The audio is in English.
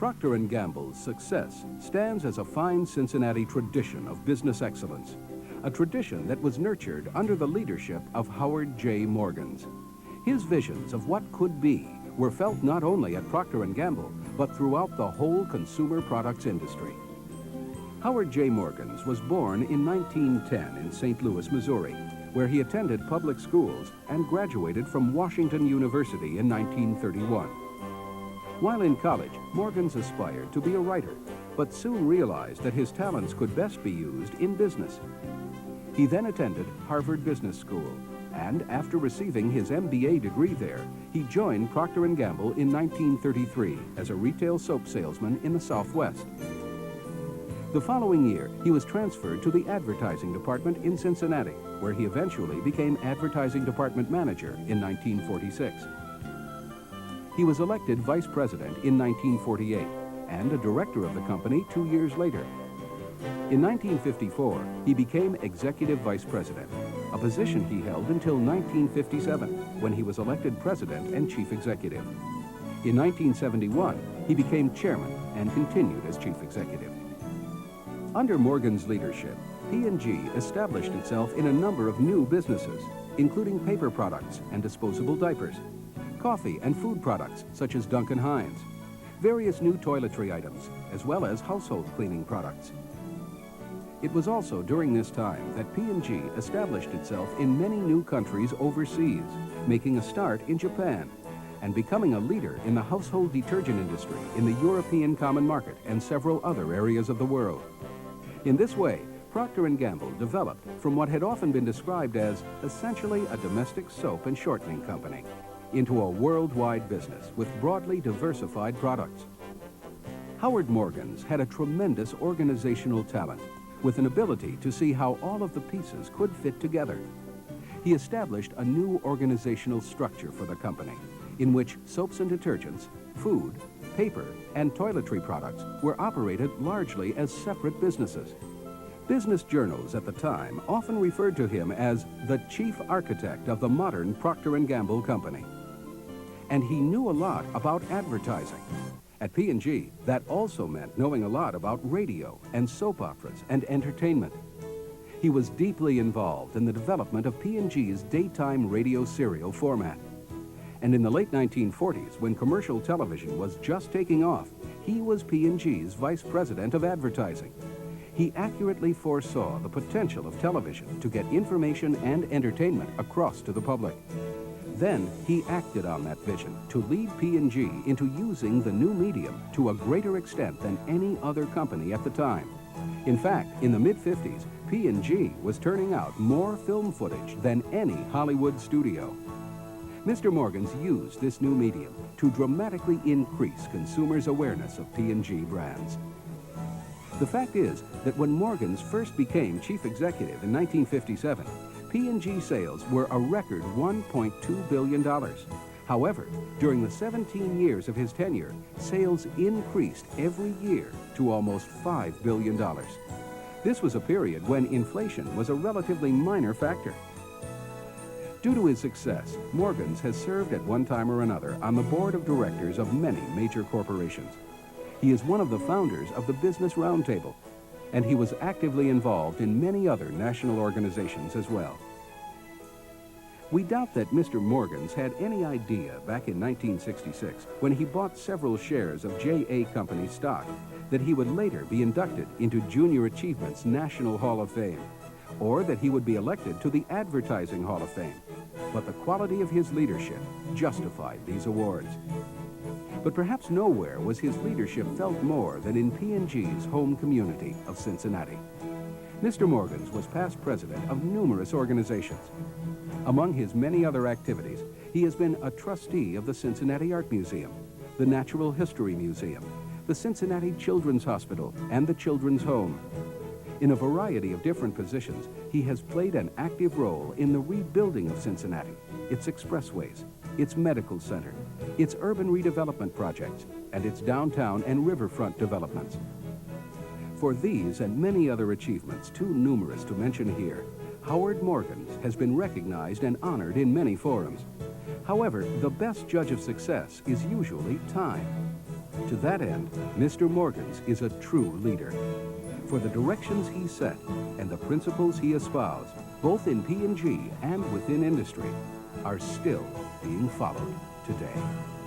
Procter & Gamble's success stands as a fine Cincinnati tradition of business excellence, a tradition that was nurtured under the leadership of Howard J. Morgens. His visions of what could be were felt not only at Procter & Gamble, but throughout the whole consumer products industry. Howard J. Morgens was born in 1910 in St. Louis, Missouri, where he attended public schools and graduated from Washington University in 1931. While in college, Morgens aspired to be a writer, but soon realized that his talents could best be used in business. He then attended Harvard Business School, and after receiving his MBA degree there, he joined Procter & Gamble in 1933 as a retail soap salesman in the Southwest. The following year, he was transferred to the advertising department in Cincinnati, where he eventually became advertising department manager in 1946. He was elected vice president in 1948 and a director of the company 2 years later. In 1954, he became executive vice president, a position he held until 1957, when he was elected president and chief executive. In 1971, he became chairman and continued as chief executive. Under Morgens' leadership, P&G established itself in a number of new businesses, including paper products and disposable diapers, coffee and food products such as Duncan Hines, various new toiletry items, as well as household cleaning products. It was also during this time that P&G established itself in many new countries overseas, making a start in Japan and becoming a leader in the household detergent industry in the European Common Market and several other areas of the world. In this way, Procter & Gamble developed from what had often been described as essentially a domestic soap and shortening company into a worldwide business with broadly diversified products. Howard Morgens had a tremendous organizational talent with an ability to see how all of the pieces could fit together. He established a new organizational structure for the company in which soaps and detergents, food, paper, and toiletry products were operated largely as separate businesses. Business journals at the time often referred to him as the chief architect of the modern Procter & Gamble company. And he knew a lot about advertising. At P&G, that also meant knowing a lot about radio and soap operas and entertainment. He was deeply involved in the development of P&G's daytime radio serial format. And in the late 1940s, when commercial television was just taking off, he was P&G's vice president of advertising. He accurately foresaw the potential of television to get information and entertainment across to the public. Then he acted on that vision to lead P&G into using the new medium to a greater extent than any other company at the time. In fact, in the mid-50s, P&G was turning out more film footage than any Hollywood studio. Mr. Morgens used this new medium to dramatically increase consumers' awareness of P&G brands. The fact is that when Morgens first became chief executive in 1957, P&G sales were a record $1.2 billion. However, during the 17 years of his tenure, sales increased every year to almost $5 billion. This was a period when inflation was a relatively minor factor. Due to his success, Morgens has served at one time or another on the board of directors of many major corporations. He is one of the founders of the Business Roundtable, and he was actively involved in many other national organizations as well. We doubt that Mr. Morgens had any idea back in 1966, when he bought several shares of J.A. Company stock, that he would later be inducted into Junior Achievement's National Hall of Fame, or that he would be elected to the Advertising Hall of Fame. But the quality of his leadership justified these awards. But perhaps nowhere was his leadership felt more than in P&G's home community of Cincinnati. Mr. Morgens was past president of numerous organizations. Among his many other activities, he has been a trustee of the Cincinnati Art Museum, the Natural History Museum, the Cincinnati Children's Hospital, and the Children's Home. In a variety of different positions, he has played an active role in the rebuilding of Cincinnati, its expressways, its medical center, its urban redevelopment projects, and its downtown and riverfront developments. For these and many other achievements, too numerous to mention here, Howard Morgens has been recognized and honored in many forums. However, the best judge of success is usually time. To that end, Mr. Morgens is a true leader. For the directions he set and the principles he espoused, both in P&G and within industry, are still being followed today.